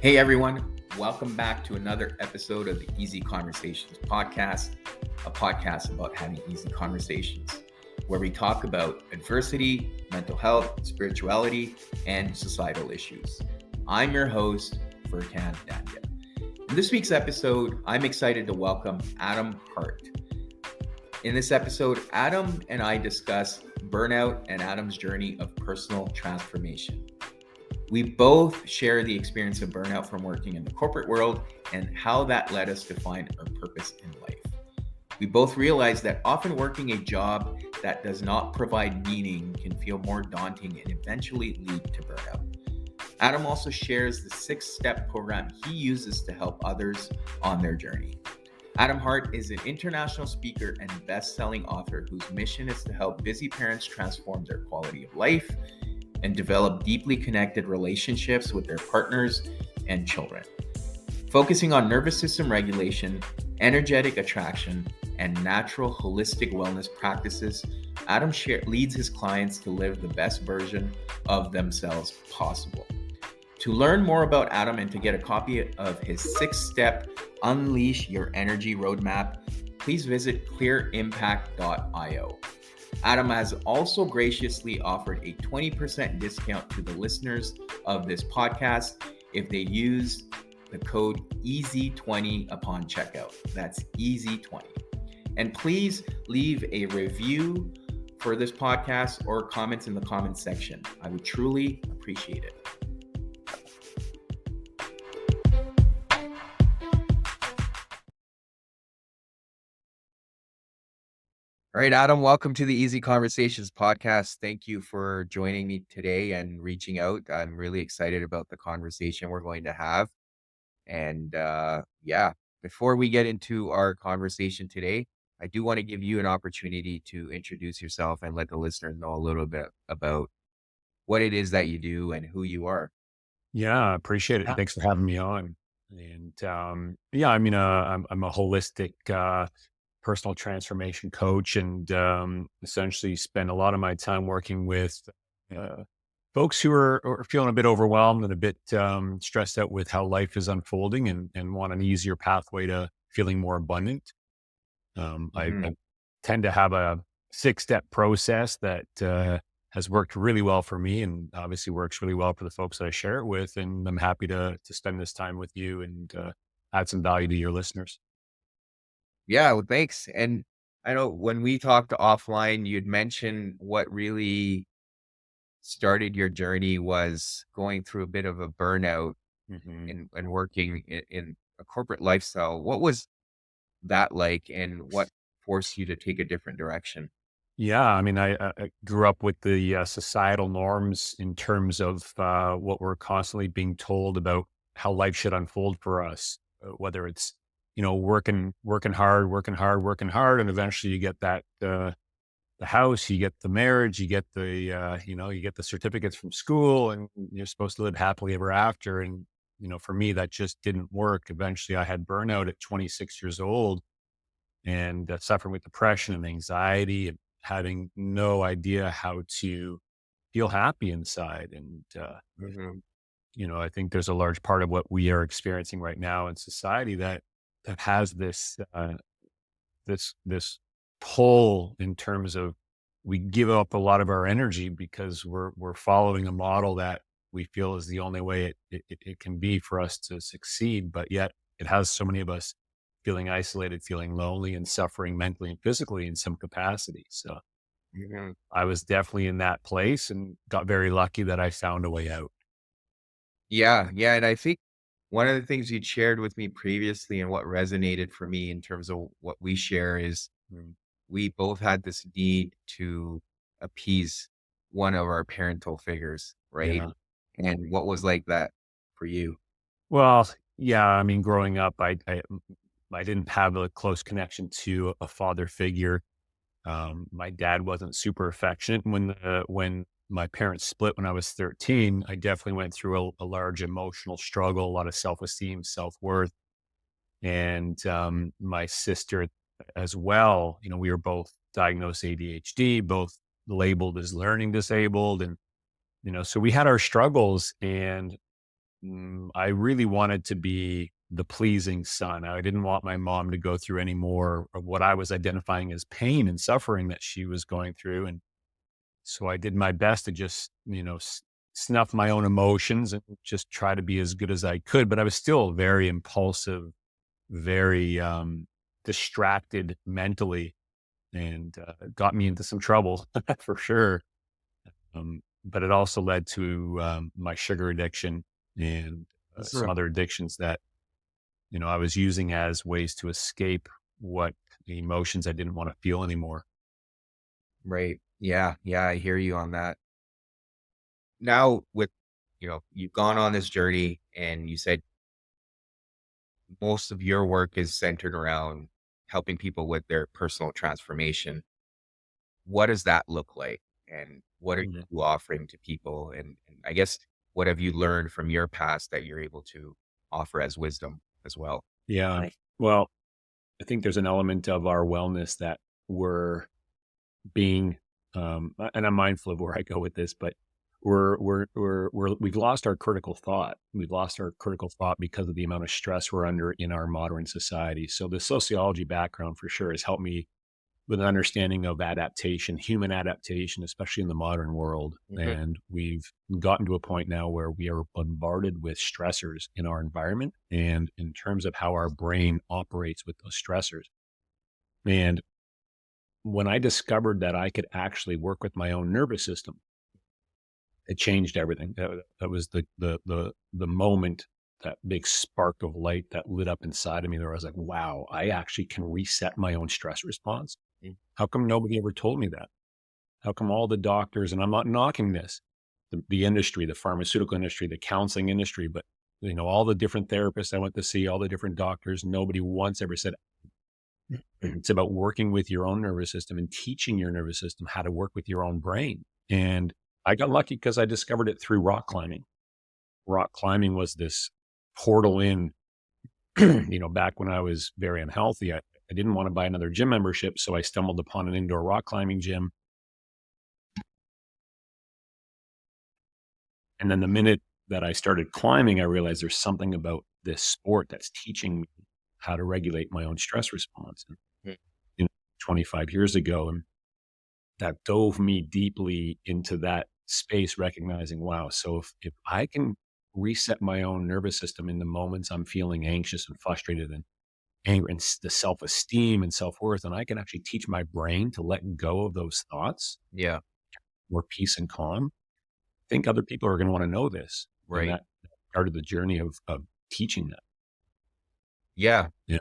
Hey everyone, welcome back to another episode of the Easy Conversations podcast, a podcast about having easy conversations, where we talk about adversity, mental health, spirituality, and societal issues. I'm your host, Furkan Danya. In this week's episode, I'm excited to welcome Adam Hart. In this episode, Adam and I discuss burnout and Adam's journey of personal transformation. We both share the experience of burnout from working in the corporate world and how that led us to find our purpose in life. We both realize that often working a job that does not provide meaning can feel more daunting and eventually lead to burnout. Adam also shares the 6-step program he uses to help others on their journey. Adam Hart is an international speaker and best-selling author whose mission is to help busy parents transform their quality of life and develop deeply connected relationships with their partners and children. Focusing on nervous system regulation, energetic attraction, and natural holistic wellness practices, Adam leads his clients to live the best version of themselves possible. To learn more about Adam and to get a copy of his 6-step Unleash Your Energy Roadmap, please visit clearimpact.io. Adam has also graciously offered a 20% discount to the listeners of this podcast if they use the code EASY20 upon checkout. That's EASY20. And please leave a review for this podcast or comments in the comments section. I would truly appreciate it. All right, Adam, welcome to the Easy Conversations podcast. Thank you for joining me today and reaching out. I'm really excited about the conversation we're going to have. And before we get into our conversation today, I do want to give you an opportunity to introduce yourself and let the listeners know a little bit about what it is that you do and who you are. Yeah, I appreciate it. Yeah. Thanks for having me on. And I'm a holistic personal transformation coach, and essentially spend a lot of my time working with folks who are feeling a bit overwhelmed and a bit stressed out with how life is unfolding, and want an easier pathway to feeling more abundant. I tend to have a 6-step process that has worked really well for me, and obviously works really well for the folks that I share it with. And I'm happy to spend this time with you and add some value to your listeners. Yeah, well, thanks. And I know when we talked offline, you'd mentioned what really started your journey was going through a bit of a burnout hmm and working in a corporate lifestyle. What was that like, and what forced you to take a different direction? Yeah, I mean, I grew up with the societal norms in terms of what we're constantly being told about how life should unfold for us, whether it's working hard, and eventually you get that the house, you get the marriage, you get the you get the certificates from school, and you're supposed to live happily ever after. And for me, that just didn't work. Eventually, I had burnout at 26 years old, and suffering with depression and anxiety, and having no idea how to feel happy inside. And Mhm. I think there's a large part of what we are experiencing right now in society that has this pull in terms of, we give up a lot of our energy because we're following a model that we feel is the only way it can be for us to succeed. But yet it has so many of us feeling isolated, feeling lonely, and suffering mentally and physically in some capacity. So Mhm. I was definitely in that place and got very lucky that I found a way out. Yeah, yeah, and I think one of the things you'd shared with me previously and what resonated for me in terms of what we share is we both had this need to appease one of our parental figures, right? Yeah. And what was like that for you? Well, yeah, I mean, growing up, I didn't have a close connection to a father figure. My dad wasn't super affectionate. When my parents split when I was 13, I definitely went through a large emotional struggle, a lot of self-esteem, self-worth. And my sister as well, we were both diagnosed ADHD, both labeled as learning disabled. And so we had our struggles. And I really wanted to be the pleasing son. I didn't want my mom to go through any more of what I was identifying as pain and suffering that she was going through. And so I did my best to just, snuff my own emotions and just try to be as good as I could. But I was still very impulsive, very distracted mentally, and got me into some trouble for sure. But it also led to my sugar addiction and some other addictions that I was using as ways to escape what the emotions I didn't want to feel anymore. Right. Yeah. Yeah. I hear you on that. Now, with, you've gone on this journey and you said most of your work is centered around helping people with their personal transformation. What does that look like? And what are Mhm. you offering to people? And I guess, what have you learned from your past that you're able to offer as wisdom as well? Yeah. Right. Well, I think there's an element of our wellness that we're being, and I'm mindful of where I go with this, but we've lost our critical thought. We've lost our critical thought because of the amount of stress we're under in our modern society. So the sociology background for sure has helped me with an understanding of adaptation, human adaptation, especially in the modern world. Mhm. And we've gotten to a point now where we are bombarded with stressors in our environment and in terms of how our brain operates with those stressors. And when I discovered that I could actually work with my own nervous system, it changed everything. That was the moment, that big spark of light that lit up inside of me. There, I was like, "Wow, I actually can reset my own stress response. Mm. How come nobody ever told me that? How come all the doctors?" And I'm not knocking this, the industry, the pharmaceutical industry, the counseling industry, but all the different therapists I went to see, all the different doctors, nobody once ever said it's about working with your own nervous system and teaching your nervous system how to work with your own brain. And I got lucky because I discovered it through rock climbing. Rock climbing was this portal in, back when I was very unhealthy. I didn't want to buy another gym membership. So I stumbled upon an indoor rock climbing gym. And then the minute that I started climbing, I realized there's something about this sport that's teaching me how to regulate my own stress response. And, Mm. you know, 25 years ago, and that dove me deeply into that space, recognizing, wow, so if I can reset my own nervous system in the moments I'm feeling anxious and frustrated and angry and the self-esteem and self-worth, and I can actually teach my brain to let go of those thoughts, Yeah. more peace and calm. I think other people are going to want to know this. And Right. that started the journey of teaching that. Yeah. Yeah.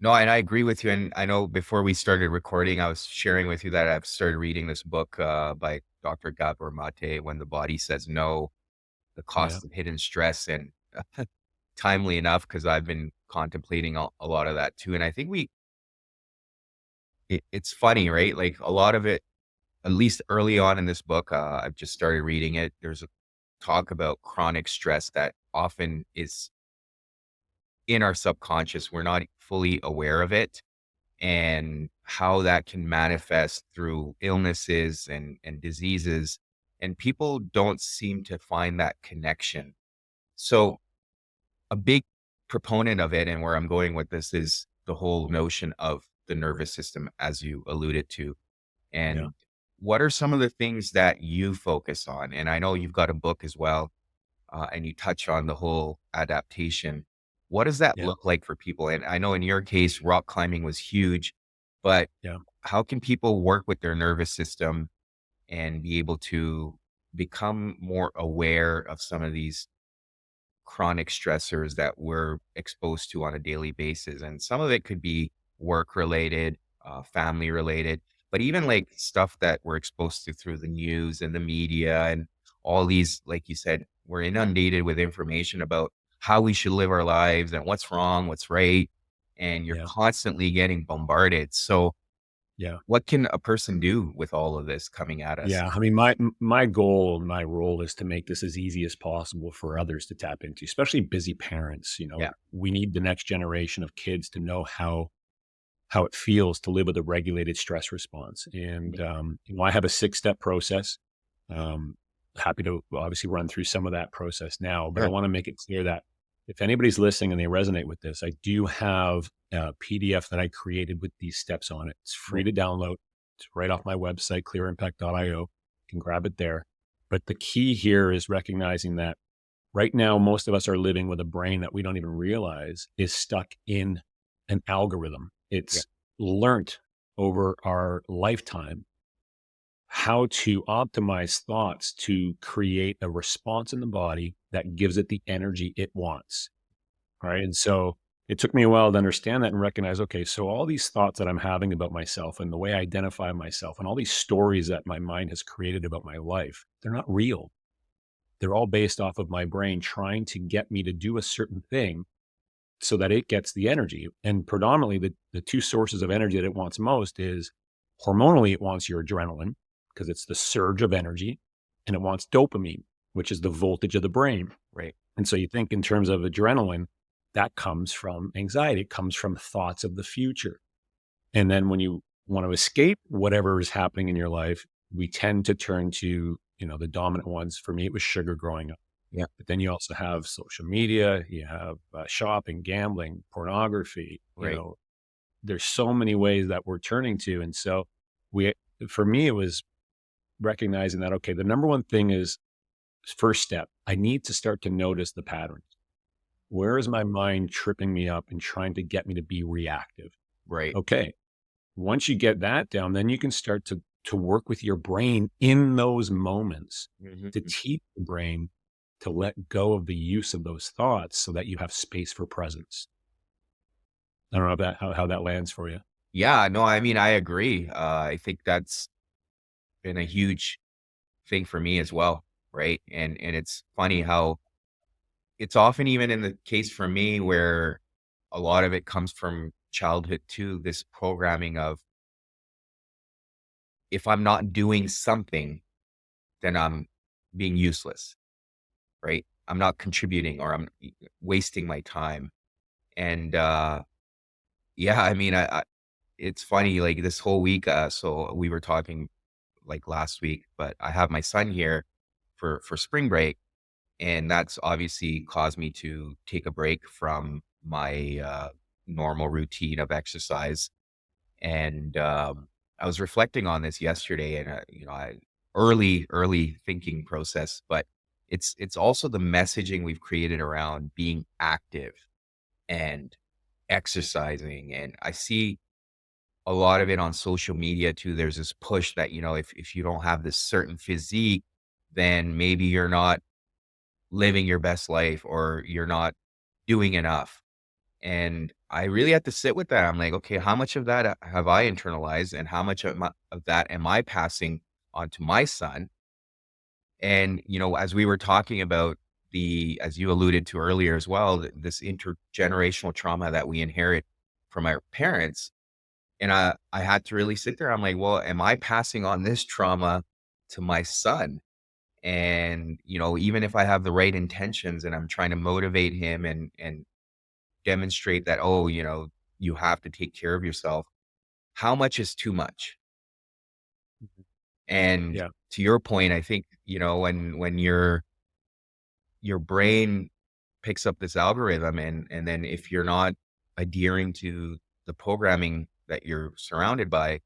No, and I agree with you. And I know before we started recording, I was sharing with you that I've started reading this book by Dr. Gabor Mate, When the Body Says No, The Yeah. Cost of Hidden Stress. And timely enough, because I've been contemplating a lot of that too. And I think it's funny, right? Like a lot of it, at least early on in this book, I've just started reading it. There's a talk about chronic stress that often is in our subconscious. We're not fully aware of it, and how that can manifest through illnesses and diseases. And people don't seem to find that connection. So, a big proponent of it, and where I'm going with this, is the whole notion of the nervous system, as you alluded to. Yeah. And what are some of the things that you focus on? And I know you've got a book as well, and you touch on the whole adaptation. What does that Yeah. look like for people? And I know in your case, rock climbing was huge, but Yeah. how can people work with their nervous system and be able to become more aware of some of these chronic stressors that we're exposed to on a daily basis? And some of it could be work related, family related, but even like stuff that we're exposed to through the news and the media and all these, like you said, we're inundated with information about how we should live our lives and what's wrong, what's right. And you're Yeah. constantly getting bombarded. So, Yeah. what can a person do with all of this coming at us? Yeah, I mean, my goal, my role is to make this as easy as possible for others to tap into, especially busy parents. Yeah. We need the next generation of kids to know how it feels to live with a regulated stress response. And I have a 6-step process. Um, happy to obviously run through some of that process now, but I Sure. want to make it clear that if anybody's listening and they resonate with this, I do have a PDF that I created with these steps on it. It's free Right. to download. It's right off my website, clearimpact.io. You can grab it there. But the key here is recognizing that right now, most of us are living with a brain that we don't even realize is stuck in an algorithm. Yeah. It's learnt over our lifetime how to optimize thoughts to create a response in the body that gives it the energy it wants. Right. And so it took me a while to understand that and recognize, okay, so all these thoughts that I'm having about myself and the way I identify myself and all these stories that my mind has created about my life, they're not real. They're all based off of my brain trying to get me to do a certain thing so that it gets the energy. And predominantly, the two sources of energy that it wants most is hormonally, it wants your adrenaline because it's the surge of energy, and it wants dopamine, which is the voltage of the brain. Right. And so you think in terms of adrenaline, that comes from anxiety, it comes from thoughts of the future. And then when you want to escape whatever is happening in your life, we tend to turn to, the dominant ones. For me, it was sugar growing up. Yeah. But then you also have social media, you have shopping, gambling, pornography, Right. there's so many ways that we're turning to. And so we, for me, it was recognizing that, okay, the number one thing is first step, I need to start to notice the patterns. Where is my mind tripping me up and trying to get me to be reactive? Right. Okay. Once you get that down, then you can start to work with your brain in those moments to Mhm. teach the brain to let go of the use of those thoughts so that you have space for presence. I don't know about how that lands for you. Yeah, no, I mean, I agree. I think that's been a huge thing for me as well, right? And it's funny how it's often even in the case for me where a lot of it comes from childhood too, this programming of if I'm not doing something, then I'm being useless, right? I'm not contributing or wasting my time. And yeah, I mean, I it's funny like this whole week. So we were talking like last week, but I have my son here for spring break, and that's obviously caused me to take a break from my normal routine of exercise. And I was reflecting on this yesterday, and I early thinking process, but it's also the messaging we've created around being active and exercising, and I see a lot of it on social media too. There's this push that, if you don't have this certain physique, then maybe you're not living your best life or you're not doing enough. And I really had to sit with that. I'm like, okay, how much of that have I internalized and how much of that am I passing on to my son? And, as we were talking about as you alluded to earlier as well, this intergenerational trauma that we inherit from our parents. And I had to really sit there. I'm like, well, am I passing on this trauma to my son? And, even if I have the right intentions and I'm trying to motivate him and demonstrate that, oh, you have to take care of yourself, how much is too much? And Yeah. to your point, I think, when your brain picks up this algorithm, and then if you're not adhering to the programming that you're surrounded by,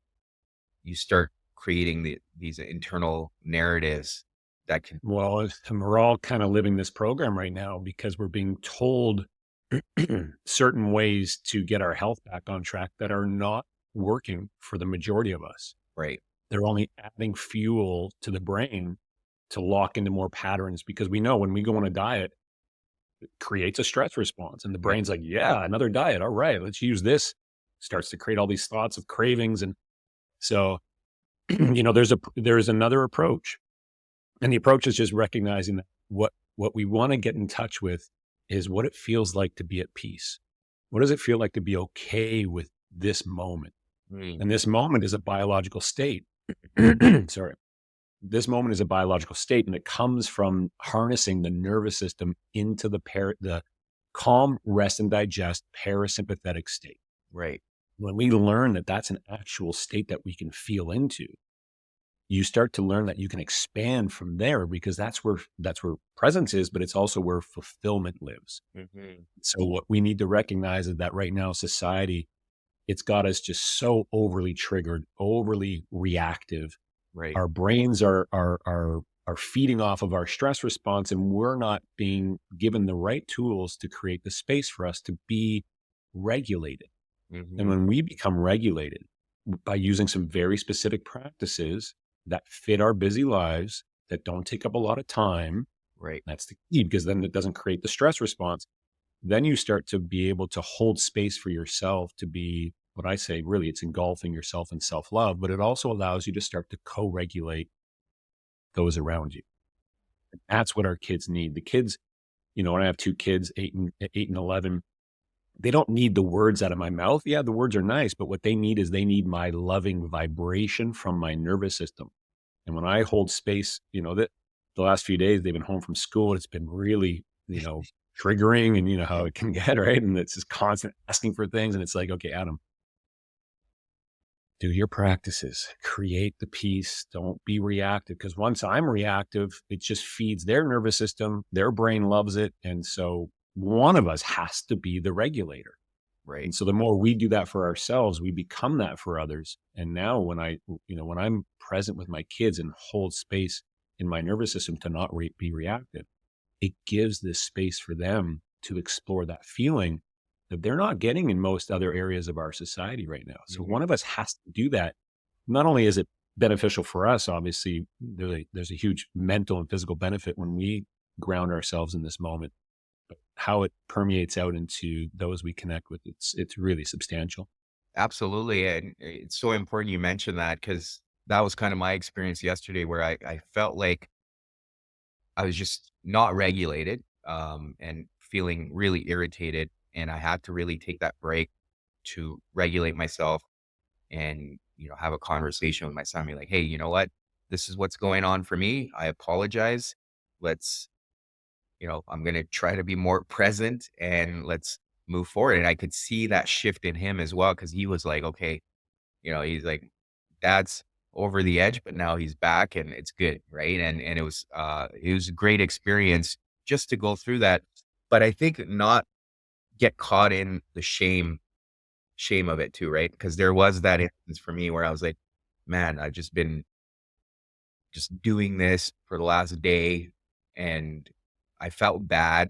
you start creating these internal narratives that can. Well, and we're all kind of living this program right now because we're being told certain ways to get our health back on track that are not working for the majority of us. Right. They're only adding fuel to the brain to lock into more patterns because we know when we go on a diet, it creates a stress response. And the Yeah. brain's like, yeah, another diet. All right, let's use this. Starts to create all these thoughts of cravings. And so, there's another approach. And the approach is just recognizing that what we want to get in touch with is what it feels like to be at peace. What does it feel like to be okay with this moment? Mm. And this moment is a biological state. Sorry. This moment is a biological state, and it comes from harnessing the nervous system into the calm, rest, and digest parasympathetic state. Right. When we learn that that's an actual state that we can feel into, you start to learn that you can expand from there, because that's where presence is, but it's also where fulfillment lives. Hmm. So what we need to recognize is that right now society, it's got us just so overly triggered, overly reactive. Right. Our brains are feeding off of our stress response, and we're not being given the right tools to create the space for us to be regulated. And Hmm. when we become regulated by using some very specific practices that fit our busy lives, that don't take up a lot of time, Right. that's the key, because then it doesn't create the stress response. Then you start to be able to hold space for yourself to be what I say, really, it's engulfing yourself in self love, but it also allows you to start to co regulate those around you. That's what our kids need. The kids, when I have two kids, 8 and 11, they don't need the words out of my mouth. Yeah, the words are nice, but what they need is they need my loving vibration from my nervous system. And when I hold space, that the last few days they've been home from school, it's been really, triggering, and you know how it can get, right? And it's just constant asking for things. And it's like, okay, Adam, do your practices, create the peace, don't be reactive. Because once I'm reactive, it just feeds their nervous system, their brain loves it. And so one of us has to be the regulator. Right. And so the more we do that for ourselves, we become that for others. And now when I'm present with my kids and hold space in my nervous system to not be reactive, it gives this space for them to explore that feeling that they're not getting in most other areas of our society right now. So Hmm. one of us has to do that. Not only is it beneficial for us, obviously, there's a huge mental and physical benefit when we ground ourselves in this moment, but how it permeates out into those we connect with, it's really substantial. Absolutely. And it's so important you mentioned that, because that was kind of my experience yesterday, where I felt like I was just not regulated, and feeling really irritated. And I had to really take that break to regulate myself and, have a conversation with my son, be like, hey, you know what? This is what's going on for me. I apologize. Let's, I'm going to try to be more present, and let's move forward. And I could see that shift in him as well, because he was like, okay, he's like, dad's over the edge, but now he's back and it's good. Right. And it was a great experience just to go through that. But I think not get caught in the shame of it too, right? Because there was that instance for me where I was like, man, I've just been just doing this for the last day, and I felt bad,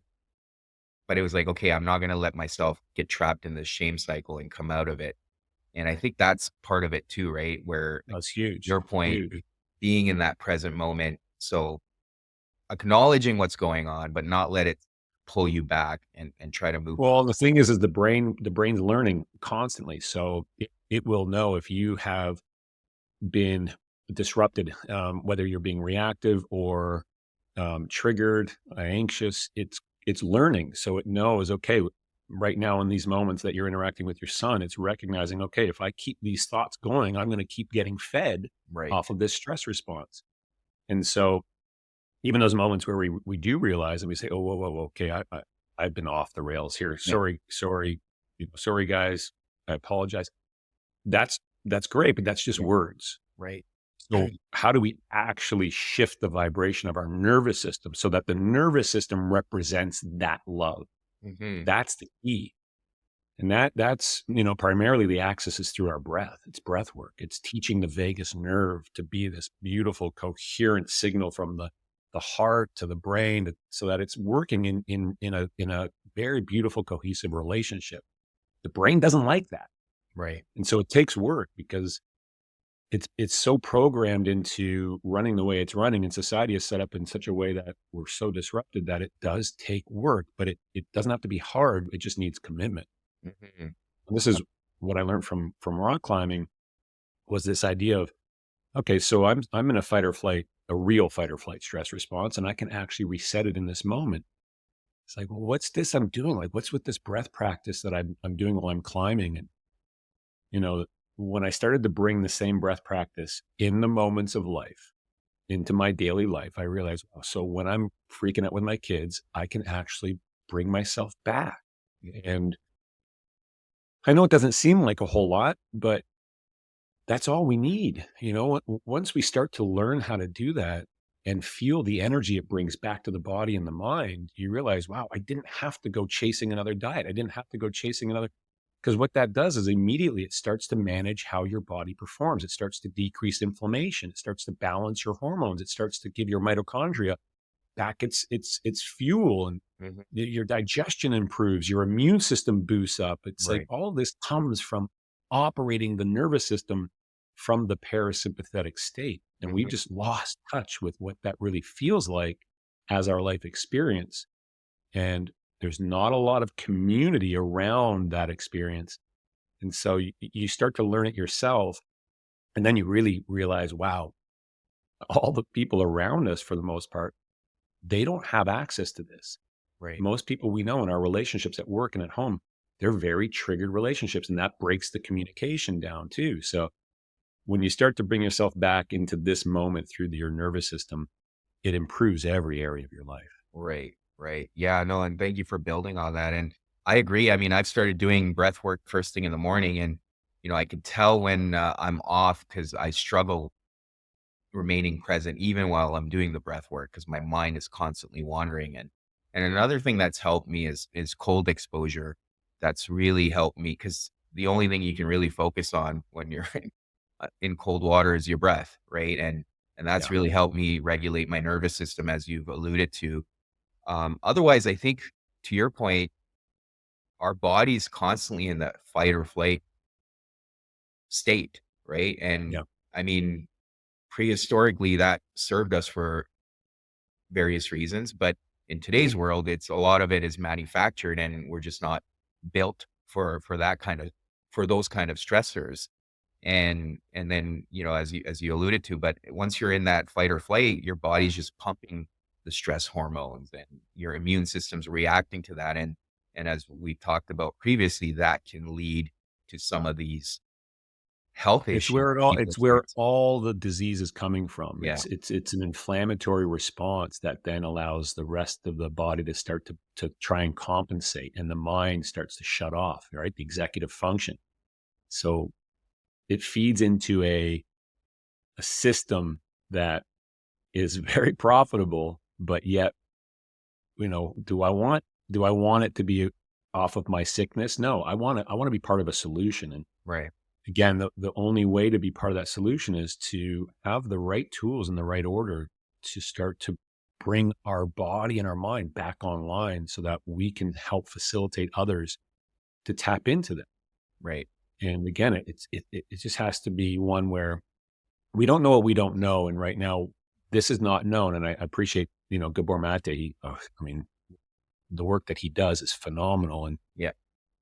but it was like, okay, I'm not gonna let myself get trapped in this shame cycle and come out of it. And I think that's part of it too, right? Where, like, That's huge, your point, huge. being in that present moment. So acknowledging what's going on, but not let it pull you back, and try to move. Well, the thing is the brain's learning constantly. So it will know if you have been disrupted, whether you're being reactive or triggered, anxious. It's learning, so it knows. Okay, right now in these moments that you're interacting with your son, it's recognizing. Okay, if I keep these thoughts going, I'm going to keep getting fed Right. off of this stress response. And so, even those moments where we do realize and we say, "Oh, whoa, whoa, whoa, okay, I've been off the rails here. Yeah. Sorry, sorry, sorry, guys. I apologize." That's great, but that's just Yeah. words. Right. So how do we actually shift the vibration of our nervous system so that the nervous system represents that love? Hmm. That's the key. And that's, primarily the axis is through our breath. It's breath work. It's teaching the vagus nerve to be this beautiful, coherent signal from the heart to the brain, so that it's working in a very beautiful, cohesive relationship. The brain doesn't like that. Right. And so it takes work, because it's so programmed into running the way it's running, and society is set up in such a way that we're so disrupted that it does take work, but it doesn't have to be hard. It just needs commitment. Hmm. And this is what I learned from rock climbing, was this idea of, okay, so I'm in a fight or flight, a real fight or flight stress response, and I can actually reset it in this moment. It's like, well, what's this I'm doing? Like, what's with this breath practice that I'm doing while I'm climbing? And you know, when I started to bring the same breath practice in the moments of life into my daily life, I realized, oh, so when I'm freaking out with my kids, I can actually bring myself back. And I know it doesn't seem like a whole lot, but that's all we need. Once we start to learn how to do that and feel the energy it brings back to the body and the mind, you realize, wow, I didn't have to go chasing another diet. I didn't have to go chasing another, because what that does is immediately it starts to manage how your body performs. It starts to decrease inflammation. It starts to balance your hormones. It starts to give your mitochondria back its fuel, and Mhm. your digestion improves, your immune system boosts up. It's like Right. all this comes from operating the nervous system from the parasympathetic state. And we've Mhm. just lost touch with what that really feels like as our life experience. And there's not a lot of community around that experience. And so you start to learn it yourself. And then you really realize, wow, all the people around us, for the most part, they don't have access to this. Right. Most people we know in our relationships at work and at home, they're very triggered relationships, and that breaks the communication down too. So when you start to bring yourself back into this moment through your nervous system, it improves every area of your life. Right. Right. Yeah. No. And thank you for building on that. And I agree. I mean, I've started doing breath work first thing in the morning, and I can tell when I'm off because I struggle remaining present even while I'm doing the breath work because my mind is constantly wandering. And another thing that's helped me is cold exposure. That's really helped me because the only thing you can really focus on when you're in cold water is your breath, right? And that's Yeah. really helped me regulate my nervous system, as you've alluded to. Otherwise, I think to your point, our body's constantly in that fight or flight state, right? And Yeah. I mean, prehistorically, that served us for various reasons. But in today's world, it's a lot of it is manufactured, and we're just not built for that kind of for those kind of stressors. And then, as you alluded to, but once you're in that fight or flight, your body's just pumping the stress hormones, and your immune system's reacting to that. And as we talked about previously, that can lead to some of these health It's issues where it all people it's where experience. all the disease is coming from. Yeah. It's an inflammatory response that then allows the rest of the body to start to try and compensate, and the mind starts to shut off, right? The executive function. So it feeds into a system that is very profitable, but yet, do I want it to be off of my sickness? No, I want to be part of a solution. And Right. again, the only way to be part of that solution is to have the right tools in the right order to start to bring our body and our mind back online so that we can help facilitate others to tap into them. Right. And again, it just has to be one where we don't know what we don't know. And right now, this is not known. And I appreciate, Gabor Mate. I mean, the work that he does is phenomenal. And Yeah.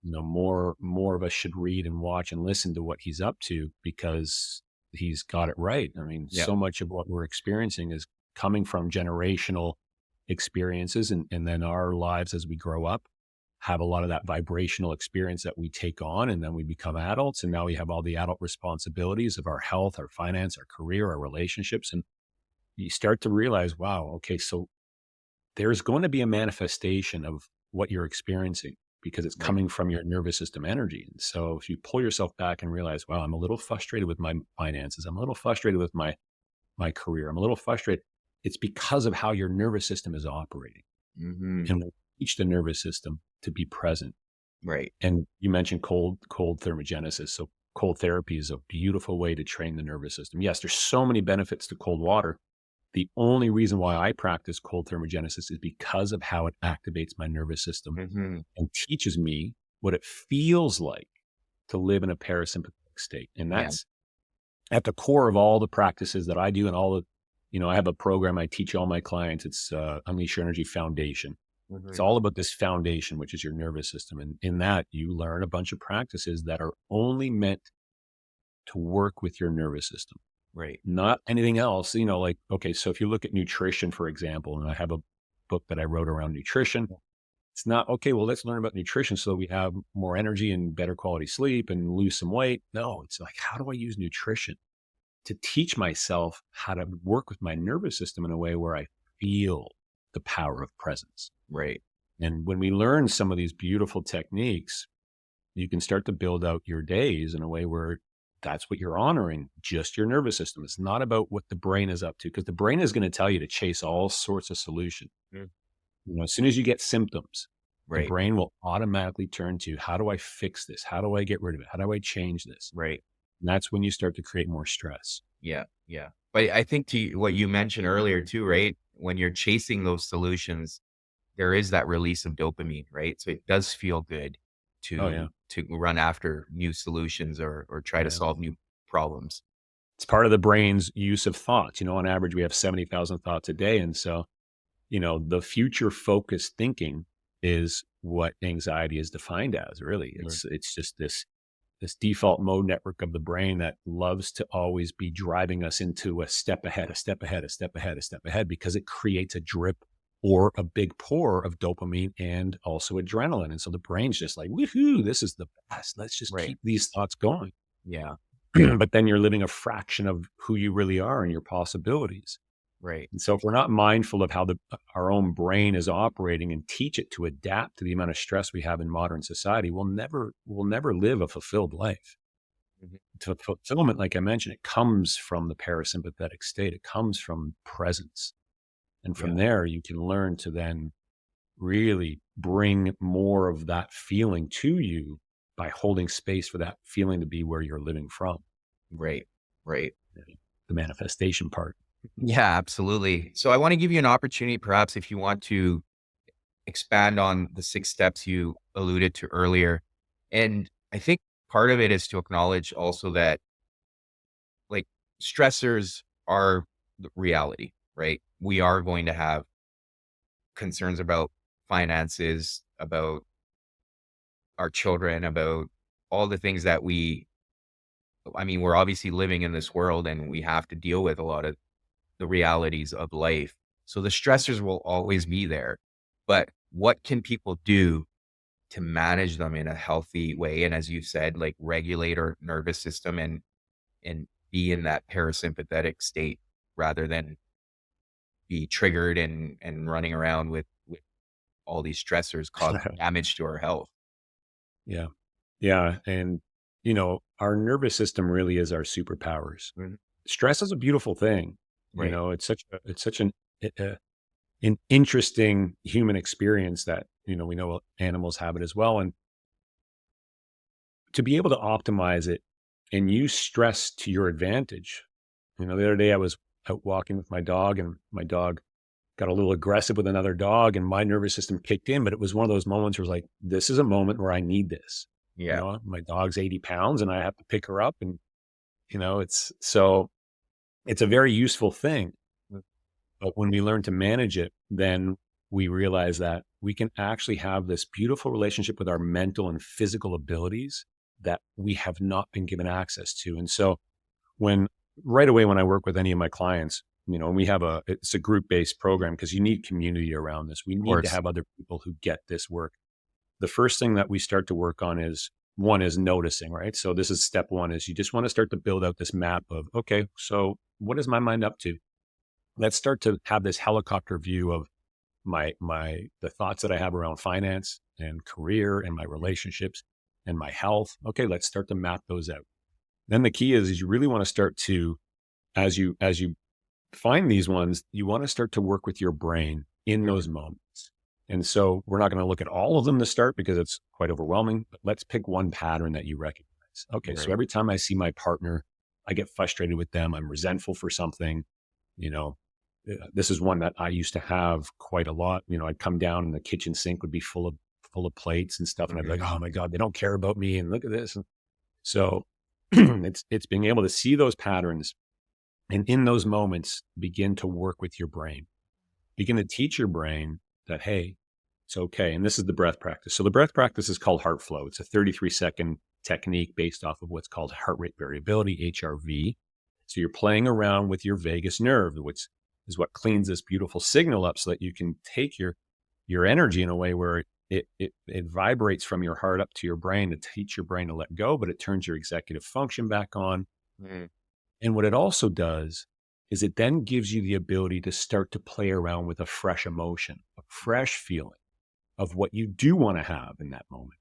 more of us should read and watch and listen to what he's up to, because he's got it right. I mean, Yeah. so much of what we're experiencing is coming from generational experiences, and then our lives as we grow up have a lot of that vibrational experience that we take on, and then we become adults, and now we have all the adult responsibilities of our health, our finance, our career, our relationships. And you start to realize, wow, okay, so there's going to be a manifestation of what you're experiencing because it's Right. coming from your nervous system energy. And so if you pull yourself back and realize, wow, I'm a little frustrated with my finances, I'm a little frustrated with my career, I'm a little frustrated, it's because of how your nervous system is operating. Hmm. And we teach the nervous system to be present. Right. And you mentioned cold thermogenesis. So cold therapy is a beautiful way to train the nervous system. Yes, there's so many benefits to cold water. The only reason why I practice cold thermogenesis is because of how it activates my nervous system Hmm. and teaches me what it feels like to live in a parasympathetic state. And Yeah. that's at the core of all the practices that I do, and all the, I have a program I teach all my clients. It's Unleash Your Energy Foundation. It's Hmm. all about this foundation, which is your nervous system. And in that, you learn a bunch of practices that are only meant to work with your nervous system, Right. not anything else. Like, okay, so if you look at nutrition, for example, and I have a book that I wrote around nutrition, it's not, okay, well, let's learn about nutrition so we have more energy and better quality sleep and lose some weight. No, it's like, how do I use nutrition to teach myself how to work with my nervous system in a way where I feel the power of presence? Right. And when we learn some of these beautiful techniques, you can start to build out your days in a way where that's what you're honoring, just your nervous system. It's not about what the brain is up to, because the brain is going to tell you to chase all sorts of solutions. Mm. As soon as you get symptoms, the Right. brain will automatically turn to, how do I fix this? How do I get rid of it? How do I change this? Right. And that's when you start to create more stress. Yeah. Yeah. But I think what you mentioned earlier too, right? When you're chasing those solutions, there is that release of dopamine, right? So it does feel good Oh yeah. to run after new solutions or try to Yeah. solve new problems. It's part of the brain's use of thoughts. On average, we have 70,000 thoughts a day. And so, the future focused thinking is what anxiety is defined as, really. Right. It's just this default mode network of the brain that loves to always be driving us into a step ahead, a step ahead, a step ahead, a step ahead, because it creates a drip or a big pour of dopamine and also adrenaline. And so the brain's just like, woohoo, this is the best. Let's just Right. keep these thoughts going. Yeah. But then you're living a fraction of who you really are and your possibilities. Right. And so if we're not mindful of how our own brain is operating and teach it to adapt to the amount of stress we have in modern society, we'll never live a fulfilled life. Mhm. Fulfillment, like I mentioned, it comes from the parasympathetic state. It comes from presence. And Yeah. from there, you can learn to then really bring more of that feeling to you by holding space for that feeling to be where you're living from, Right. Right. the manifestation part. Yeah, absolutely. So I want to give you an opportunity, perhaps if you want to expand on the 6 steps you alluded to earlier. And I think part of it is to acknowledge also that like stressors are the reality, right? We are going to have concerns about finances, about our children, about all the things that I mean, we're obviously living in this world and we have to deal with a lot of the realities of life. So the stressors will always be there. But what can people do to manage them in a healthy way? And as you said, like regulate our nervous system and be in that parasympathetic state rather than be triggered and running around with all these stressors causing damage to our health. Yeah. Yeah. And, our nervous system really is our superpowers. Mhm. Stress is a beautiful thing. Right. It's such an interesting human experience that, we know animals have it as well. And to be able to optimize it and use stress to your advantage. The other day I was out walking with my dog, and my dog got a little aggressive with another dog, and my nervous system kicked in. But it was one of those moments where it's like, this is a moment where I need this. Yeah. My dog's 80 pounds and I have to pick her up. And, it's a very useful thing. Mm. But when we learn to manage it, then we realize that we can actually have this beautiful relationship with our mental and physical abilities that we have not been given access to. And so when right away, when I work with any of my clients, and it's a group-based program because you need community around this. We Of need to course. have other people who get this work. The first thing that we start to work on is one is noticing, right? So this is step one, is you just want to start to build out this map of, okay, so what is my mind up to? Let's start to have this helicopter view of the thoughts that I have around finance and career and my relationships and my health. Okay, let's start to map those out. Then the key is you really want to start to, as you find these ones, you want to start to work with your brain in those moments. And so we're not going to look at all of them to start because it's quite overwhelming, but let's pick one pattern that you recognize. Okay, so Right. every time I see my partner, I get frustrated with them. I'm resentful for something. You know, this is one that I used to have quite a lot. I'd come down and the kitchen sink would be full of plates and stuff, and I'd be Mhm. like, "Oh my God, they don't care about me." And look at this. And so it's being able to see those patterns, and in those moments, begin to work with your brain. Begin to teach your brain that, hey, it's okay. And this is the breath practice. So the breath practice is called heart flow. It's a 33-second technique based off of what's called heart rate variability, HRV. So you're playing around with your vagus nerve, which is what cleans this beautiful signal up so that you can take your energy in a way where it vibrates from your heart up to your brain to teach your brain to let go, but it turns your executive function back on. Mm. And what it also does is it then gives you the ability to start to play around with a fresh emotion, a fresh feeling of what you do want to have in that moment.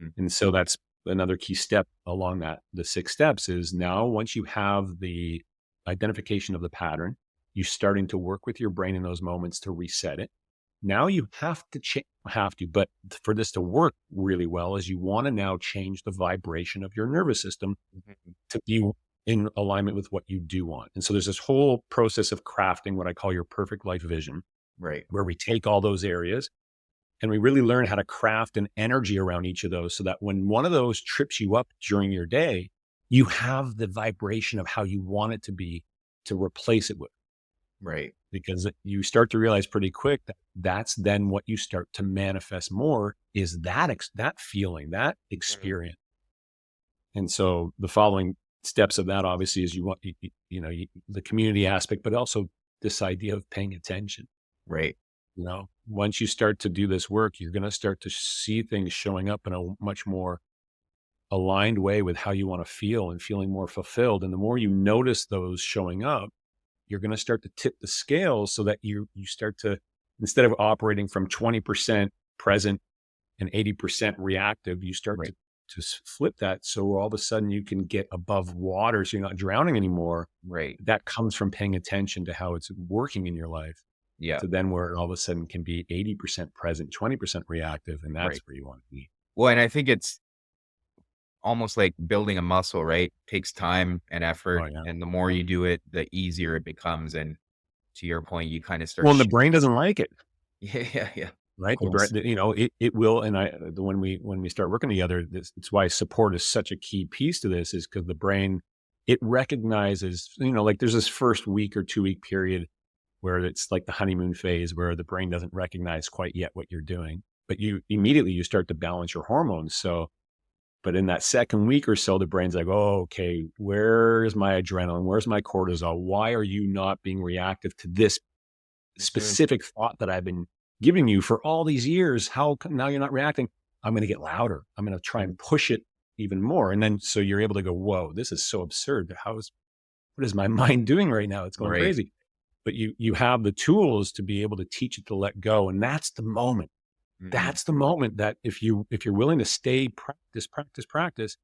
Mhm. And so that's another key step along the 6 steps is now once you have the identification of the pattern, you starting to work with your brain in those moments to reset it. Now you have to but for this to work really well is you want to now change the vibration of your nervous system Mhm. to be in alignment with what you do want. And so there's this whole process of crafting what I call your perfect life vision, Right. where we take all those areas and we really learn how to craft an energy around each of those so that when one of those trips you up during your day, you have the vibration of how you want it to be to replace it with. Right. Because you start to realize pretty quick that that's then what you start to manifest more is that feeling, that Mhm. experience. And so the following steps of that obviously is you want, the community aspect, but also this idea of paying attention. Right. Once you start to do this work, you're going to start to see things showing up in a much more aligned way with how you want to feel and feeling more fulfilled. And the more you notice those showing up, you're going to start to tip the scales so that you start to, instead of operating from 20% present and 80% reactive, you start Right. to flip that. So all of a sudden you can get above water. So you're not drowning anymore. Right. That comes from paying attention to how it's working in your life Yeah. to then where it all of a sudden can be 80% present, 20% reactive. And that's Right. where you want to be. Well, and I think it's almost like building a muscle, right? Takes time and Oh effort, yeah. and the more you do it, the easier it becomes. And to your point, you kind of start Well, and the brain doesn't like it. yeah, yeah, yeah. Of Right? course. It will, and when we start working together, it's why support is such a key piece to this is because the brain, it recognizes, like there's this first week or 2-week period where it's like the honeymoon phase where the brain doesn't recognize quite yet what you're doing, but you start to balance your hormones. So, but in that second week or so, the brain's like, oh, okay, where's my adrenaline? Where's my cortisol? Why are you not being reactive to this Mhm. specific thought that I've been giving you for all these years? How come now you're not reacting? I'm going to get louder. I'm going to try Mhm. and push it even more. And then so you're able to go, whoa, this is so absurd. What is my mind doing right now? It's going Right. crazy. But you have the tools to be able to teach it to let go. And that's the moment. Mhm. That's the moment that if you're willing to stay practice,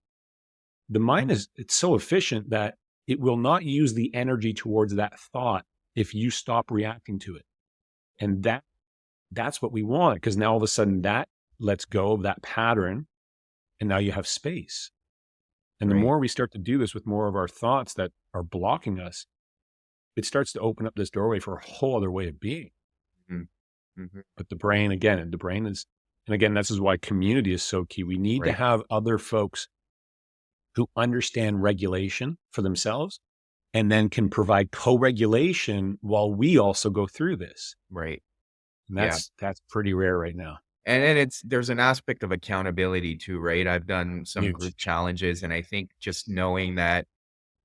the mind it's so efficient that it will not use the energy towards that thought if you stop reacting to it. And that's what we want because now all of a sudden that lets go of that pattern and now you have space. And the Right. more we start to do this with more of our thoughts that are blocking us, it starts to open up this doorway for a whole other way of being. Mhm. Mhm. But the brain is, and again, this is why community is so key. We need to Right. have other folks who understand regulation for themselves and then can provide co-regulation while we also go through this. Right. And Yeah. that's pretty rare right now. And then there's an aspect of accountability too, right? I've done some Huge. group challenges, and I think just knowing that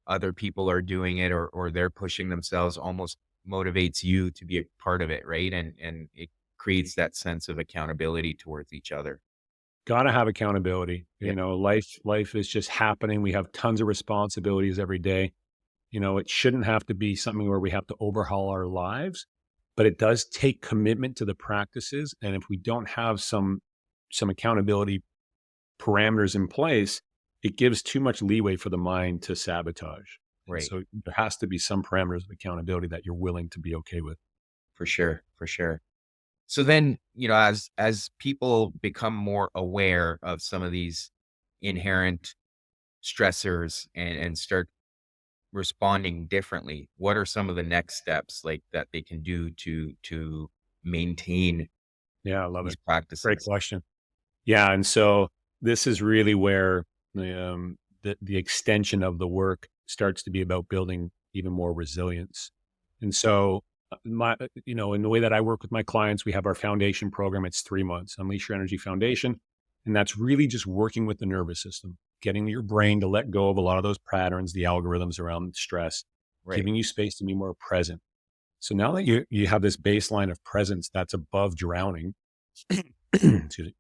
other people are doing it or they're pushing themselves almost motivates you to be a part of it, right? And it creates that sense of accountability towards each other. Gotta have accountability. Yeah. Life is just happening. We have tons of responsibilities every day. It shouldn't have to be something where we have to overhaul our lives, but it does take commitment to the practices. And if we don't have some accountability parameters in place, it gives too much leeway for the mind to sabotage. And Right. so there has to be some parameters of accountability that you're willing to be okay with. For sure. For sure. So then, as people become more aware of some of these inherent stressors and start responding differently, what are some of the next steps like that they can do to maintain Yeah, I love these it. Great practices? question. Yeah, and so this is really where the extension of the work starts to be about building even more resilience. And so in the way that I work with my clients, we have our foundation program. It's 3 months, Unleash Your Energy Foundation, and that's really just working with the nervous system, getting your brain to let go of a lot of those patterns, the algorithms around stress, Right. giving you space to be more present. So now that you have this baseline of presence that's above drowning, excuse me,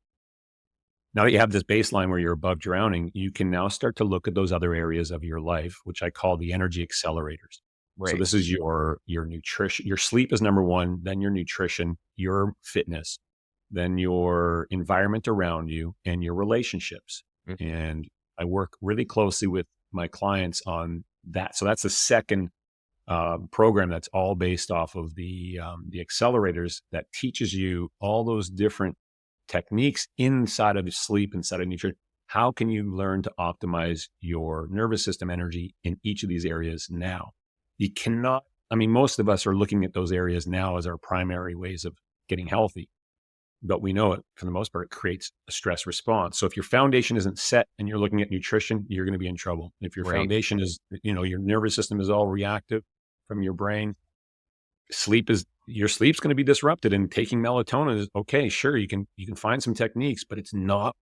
now that you have this baseline where you're above drowning, you can now start to look at those other areas of your life, which I call the energy accelerators. So Right. this is your nutrition. Your sleep is number one, then your nutrition, your fitness, then your environment around you, and your relationships. Mm. And I work really closely with my clients on that. So that's the second program that's all based off of the accelerators that teaches you all those different techniques inside of sleep, inside of nutrition. How can you learn to optimize your nervous system energy in each of these areas now? You cannot, I mean, most of us are looking at those areas now as our primary ways of getting healthy, but we know it for the most part, it creates a stress response. So if your foundation isn't set and you're looking at nutrition, you're going to be in trouble. If your Right. foundation is, your nervous system is all reactive from your brain, your sleep's going to be disrupted, and taking melatonin is okay. Sure. You can find some techniques, but it's not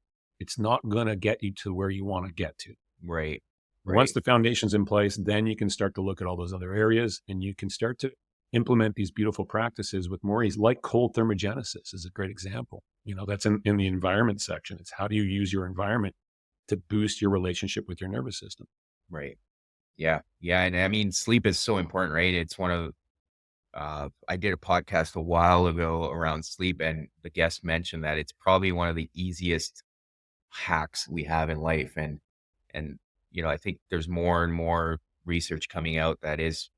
going to get you to where you want to get to. Right. Once Right. the foundation's in place, then you can start to look at all those other areas, and you can start to implement these beautiful practices with more ease, like cold thermogenesis is a great example. That's in the environment section. It's how do you use your environment to boost your relationship with your nervous system? Right. Yeah. Yeah. And I mean, sleep is so important, right? It's one of, I did a podcast a while ago around sleep, and the guest mentioned that it's probably one of the easiest hacks we have in life. And, I think there's more and more research coming out that is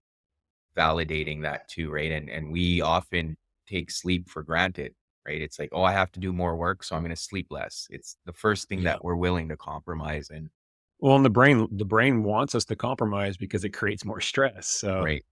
validating that too, right? And we often take sleep for granted, right? It's like, oh, I have to do more work, so I'm going to sleep less. It's the first thing Yeah. that we're willing to compromise in. Well, and the brain wants us to compromise because it creates more stress. So, Right.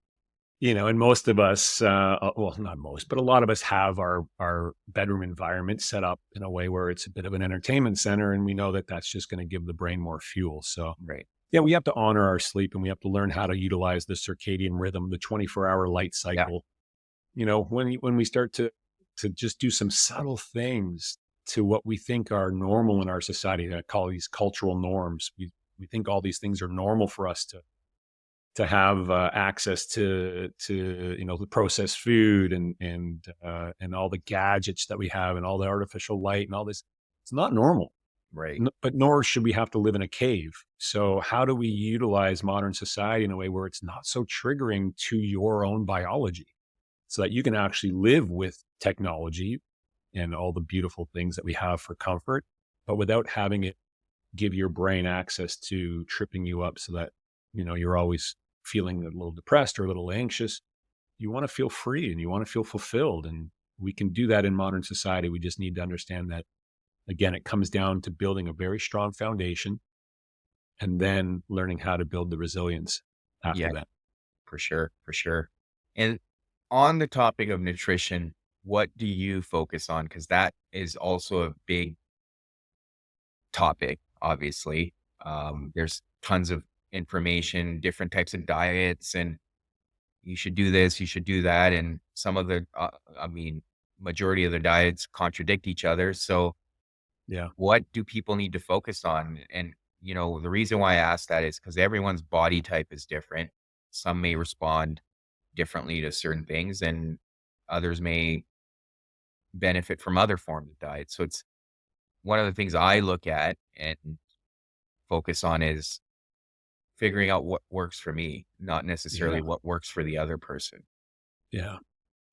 and most of us, well, not most, but a lot of us have our bedroom environment set up in a way where it's a bit of an entertainment center, and we know that that's just going to give the brain more fuel. So, Right. yeah, we have to honor our sleep, and we have to learn how to utilize the circadian rhythm, the 24-hour light Yeah. cycle. When we start to just do some subtle things to what we think are normal in our society, I call these cultural norms. We think all these things are normal for us to have access to the processed food and all the gadgets that we have and all the artificial light and all this. It's not normal. Right. But nor should we have to live in a cave. So how do we utilize modern society in a way where it's not so triggering to your own biology, so that you can actually live with technology and all the beautiful things that we have for comfort, but without having it give your brain access to tripping you up so that, you're always feeling a little depressed or a little anxious. You want to feel free and you want to feel fulfilled. And we can do that in modern society. We just need to understand that, again, it comes down to building a very strong foundation and then learning how to build the resilience after Yeah, that. for sure. For sure. And on the topic of nutrition, what do you focus on? Because that is also a big topic, obviously. There's tons of information, different types of diets, and you should do this, you should do that. And some of I mean, majority of the diets contradict each other. So, Yeah. what do people need to focus on? And, the reason why I ask that is because everyone's body type is different. Some may respond differently to certain things, and others may benefit from other forms of diet. So, it's one of the things I look at and focus on is figuring out what works for me, not necessarily Yeah. what works for the other person. Yeah.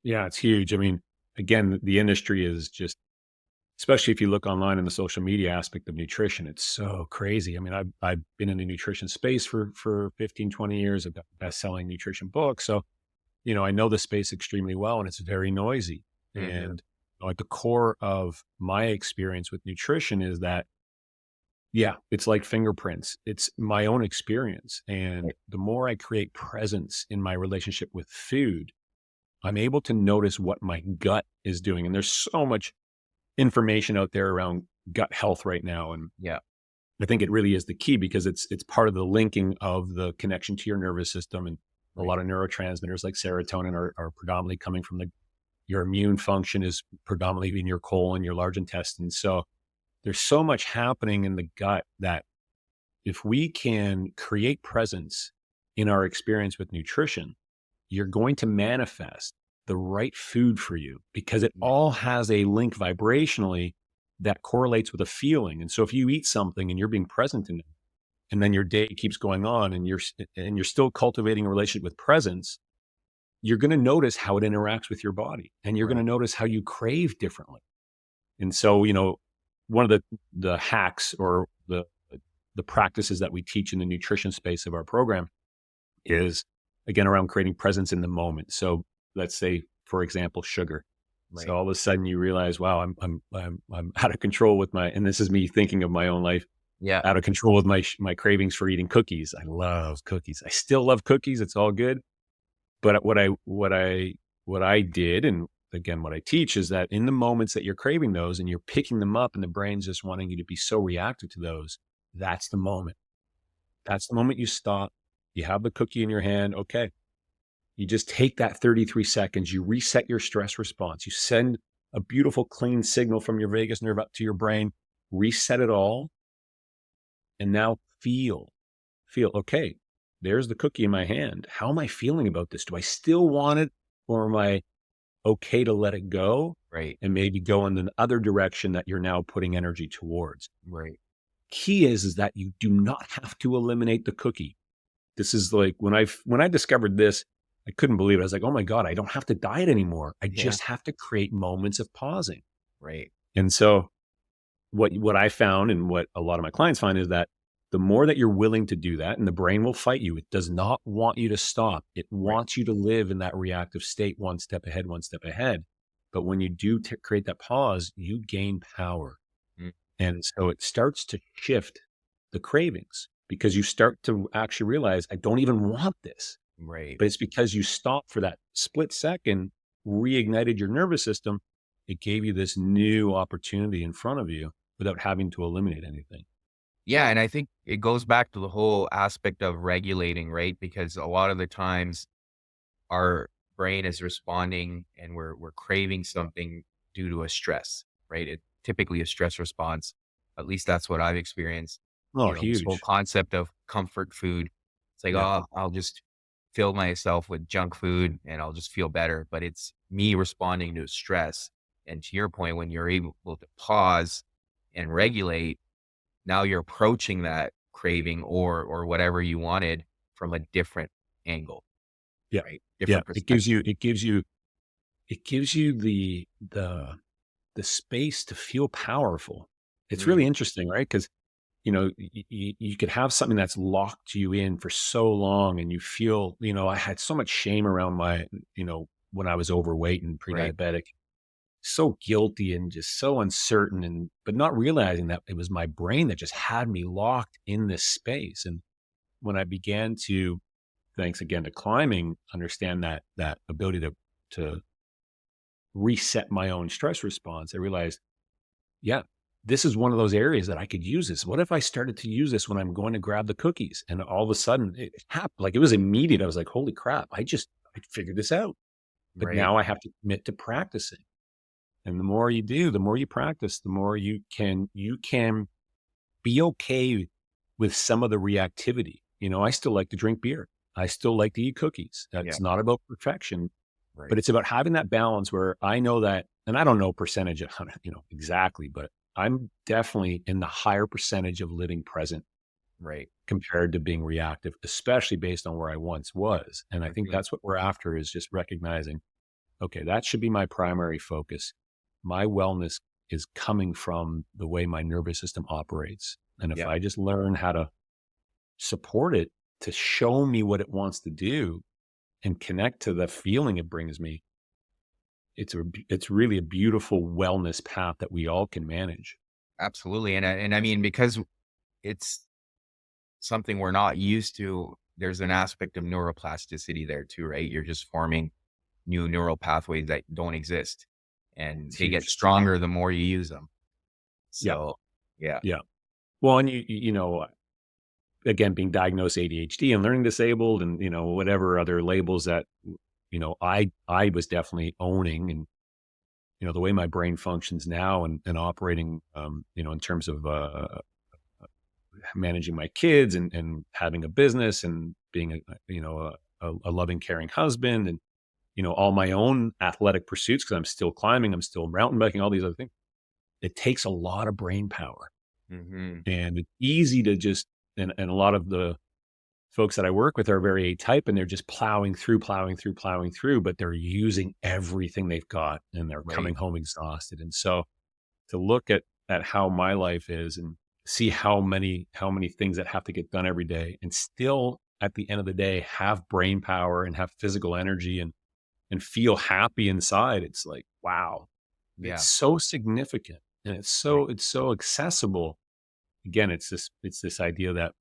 Yeah. It's huge. I mean, again, the industry is just, especially if you look online in the social media aspect of nutrition, it's so crazy. I mean, I've been in the nutrition space for 15, 20 years. I've got best-selling nutrition books. So, I know the space extremely well, and it's very noisy. Mhm. And at the core of my experience with nutrition is that, yeah, it's like fingerprints. It's my own experience. And Right. the more I create presence in my relationship with food, I'm able to notice what my gut is doing. And there's so much information out there around gut health right now. And Yeah. I think it really is the key because it's part of the linking of the connection to your nervous system. And a Right. lot of neurotransmitters like serotonin are predominantly coming from your immune function is predominantly in your colon, your large intestine. So there's so much happening in the gut that if we can create presence in our experience with nutrition, you're going to manifest the right food for you because it Yeah. all has a link vibrationally that correlates with a feeling. And so if you eat something and you're being present in it, and then your day keeps going on and you're still cultivating a relationship with presence, you're going to notice how it interacts with your body and you're going to Right. notice how you crave differently. And so, one of the hacks or the practices that we teach in the nutrition space of our program is, again, around creating presence in the moment. So let's say, for example, sugar. So Right. all of a sudden you realize, wow, I'm out of control with my, and this is me thinking of my own life, Yeah. out of control with my cravings for eating cookies. I love cookies. I still love cookies. It's all good. But what I did, and again, what I teach is that in the moments that you're craving those and you're picking them up and the brain's just wanting you to be so reactive to those, that's the moment. That's the moment you stop. You have the cookie in your hand. Okay. You just take that 33 seconds. You reset your stress response. You send a beautiful, clean signal from your vagus nerve up to your brain, reset it all. And now feel, okay, there's the cookie in my hand. How am I feeling about this? Do I still want it, or am I okay to let it go Right. and maybe go in the other direction that you're now putting energy towards? Right. Key is that you do not have to eliminate the cookie. This is like when I discovered this, I couldn't believe it. I was like, oh my God, I don't have to diet anymore. I Yeah. just have to create moments of pausing. Right. And so what I found and what a lot of my clients find is that the more that you're willing to do that, and the brain will fight you, it does not want you to stop. It Right. wants you to live in that reactive state, one step ahead, one step ahead. But when you do create that pause, you gain power. Mm. And so it starts to shift the cravings because you start to actually realize, I don't even want this. Right. But it's because you stopped for that split second, reignited your nervous system. It gave you this new opportunity in front of you without having to eliminate anything. Yeah, and I think it goes back to the whole aspect of regulating, right? Because a lot of the times our brain is responding and we're craving something due to a stress, right? It typically a stress response. At least that's what I've experienced. Oh, This whole huge. concept of comfort food. It's like, Yeah. oh, I'll just fill myself with junk food and I'll just feel better. But it's me responding to stress. And to your point, when you're able to pause and regulate, now you're approaching that craving or whatever you wanted from a different angle, Yeah. right? Yeah. Different It gives perspective. you it gives you it gives you the space to feel powerful. It's Mm, really interesting, right? Because you could have something that's locked you in for so long and you feel, I had so much shame around when I was overweight and right. pre-diabetic, so guilty and just so uncertain, but not realizing that it was my brain that just had me locked in this space. And when I began to, thanks again to climbing, understand that ability to reset my own stress response, I realized, yeah, this is one of those areas that I could use this. What if I started to use this when I'm going to grab the cookies? And all of a sudden it happened. Like, it was immediate. I was like, holy crap, I figured this out. But Right. now I have to commit to practicing. And the more you do, the more you practice, the more you can be okay with some of the reactivity. I still like to drink beer. I still like to eat cookies. Yeah. That's not about perfection, but Right. it's about having that balance where I know that, and I don't know percentage of, exactly, but I'm definitely in the higher percentage of living present Right. compared to being reactive, especially based on where I once was. And I think Mhm. that's what we're after, is just recognizing, okay, that should be my primary focus. My wellness is coming from the way my nervous system operates. And if Yeah. I just learn how to support it to show me what it wants to do and connect to the feeling it brings me, it's really a beautiful wellness path that we all can manage. Absolutely. And I mean, because it's something we're not used to, there's an aspect of neuroplasticity there too, right? You're just forming new neural pathways that don't exist and It's they get huge. stronger the more you use them. Yeah. So, yeah. Yeah. Well, and again, being diagnosed ADHD and learning disabled and, whatever other labels that, I was definitely owning, and, the way my brain functions now and operating, in terms of, managing my kids and having a business and being a loving, caring husband, and, all my own athletic pursuits, because I'm still climbing, I'm still mountain biking, all these other things. It takes a lot of brain power, Hmm. and it's easy to just, and a lot of the folks that I work with are very A-type, and they're just plowing through, plowing through, plowing through, but they're using everything they've got and they're Right. coming home exhausted. And so to look at at how my life is and see how many things that have to get done every day, and still at the end of the day have brain power and have physical energy and feel happy inside. It's like, wow, it's Yeah. so significant and Right. it's so accessible. Again, it's this idea that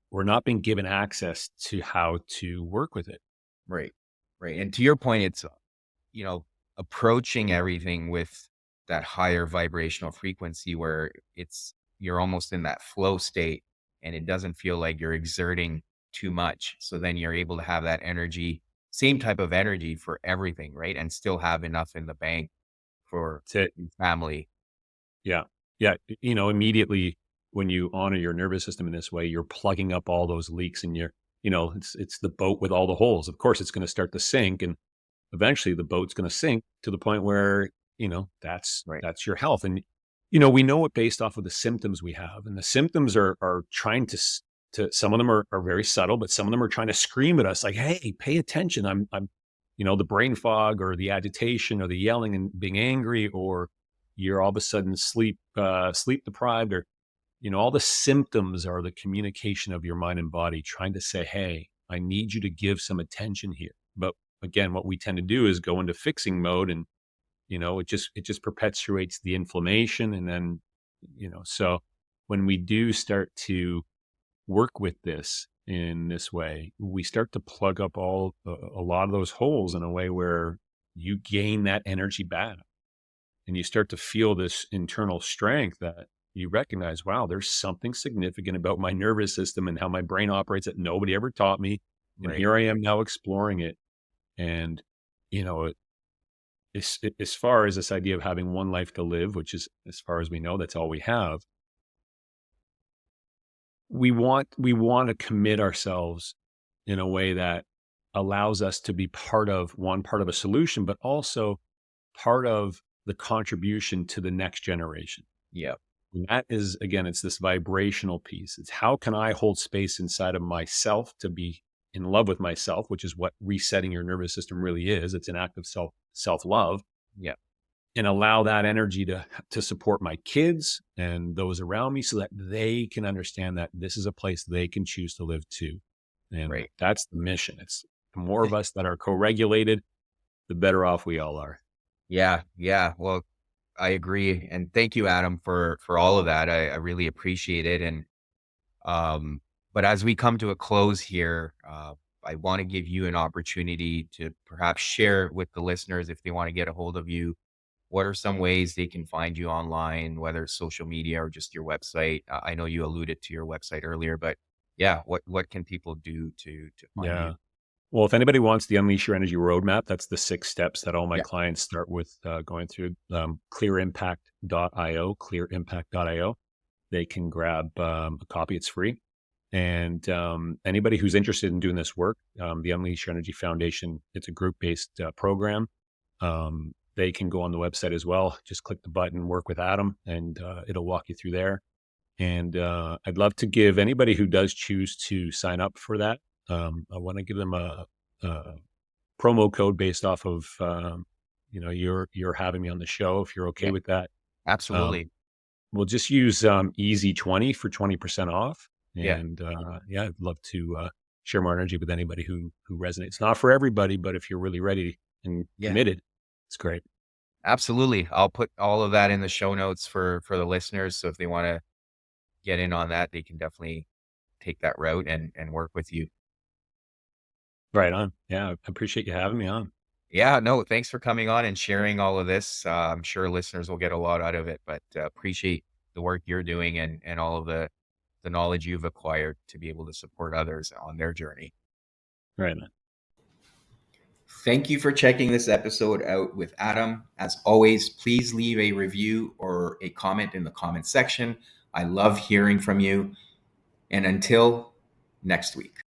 we're not being given access to how to work with it. Right. Right. And to your point, it's, you know, approaching everything with that higher vibrational frequency where you're almost in that flow state and it doesn't feel like you're exerting too much. So then you're able to have that energy, same type of energy for everything, right? And still have enough in the bank for That's it. your family. Yeah. Yeah. Immediately when you honor your nervous system in this way, you're plugging up all those leaks and it's the boat with all the holes. Of course, it's going to start to sink, and eventually the boat's going to sink to the point where, that's Right. that's your health. And, we know it based off of the symptoms we have. And the symptoms are trying to some of them are very subtle, but some of them are trying to scream at us like, hey, pay attention. I'm the brain fog or the agitation or the yelling and being angry, or you're all of a sudden sleep deprived, or all the symptoms are the communication of your mind and body trying to say, hey, I need you to give some attention here. But again, what we tend to do is go into fixing mode, and it just perpetuates the inflammation. And then so when we do start to work with this in this way, we start to plug up a lot of those holes in a way where you gain that energy back, and you start to feel this internal strength that you recognize, wow, there's something significant about my nervous system and how my brain operates that nobody ever taught me. And Right. here I am now exploring it. And, you know, as far as this idea of having one life to live, which is, as far as we know, that's all we have. We want to commit ourselves in a way that allows us to be part of a solution, but also part of the contribution to the next generation. Yeah. And that is, again, it's this vibrational piece. It's how can I hold space inside of myself to be in love with myself, which is what resetting your nervous system really is. It's an act of self-love, Yeah. and allow that energy to support my kids and those around me so that they can understand that this is a place they can choose to live too. And Right. that's the mission. It's the more of us that are co-regulated, the better off we all are. Yeah. Yeah. Well, I agree. And thank you, Adam, for all of that. I really appreciate it. And but as we come to a close here, I want to give you an opportunity to perhaps share with the listeners if they want to get a hold of you. What are some ways they can find you online, whether it's social media or just your website? I know you alluded to your website earlier, but yeah, what can people do to find you? Yeah. Well, if anybody wants the Unleash Your Energy roadmap, that's the 6 steps that all my Yeah. clients start with, going through, clearimpact.io. They can grab a copy. It's free. And anybody who's interested in doing this work, the Unleash Your Energy Foundation, it's a group-based program. They can go on the website as well. Just click the button, work with Adam, and it'll walk you through there. And I'd love to give anybody who does choose to sign up for that. I want to give them a promo code based off of you're having me on the show. If you're okay Yeah. with that, um, Absolutely. we'll just use Easy 20 for 20% off. Yeah. And yeah, I'd love to share more energy with anybody who resonates. Not for everybody, but if you're really ready and Yeah. committed, it's great. Absolutely. I'll put all of that in the show notes for the listeners. So if they want to get in on that, they can definitely take that route and work with you. Right on. Yeah, I appreciate you having me on. Yeah, no, thanks for coming on and sharing all of this. I'm sure listeners will get a lot out of it, but appreciate the work you're doing and all of the knowledge you've acquired to be able to support others on their journey. Right on. Thank you for checking this episode out with Adam. As always, please leave a review or a comment in the comment section. I love hearing from you. And until next week.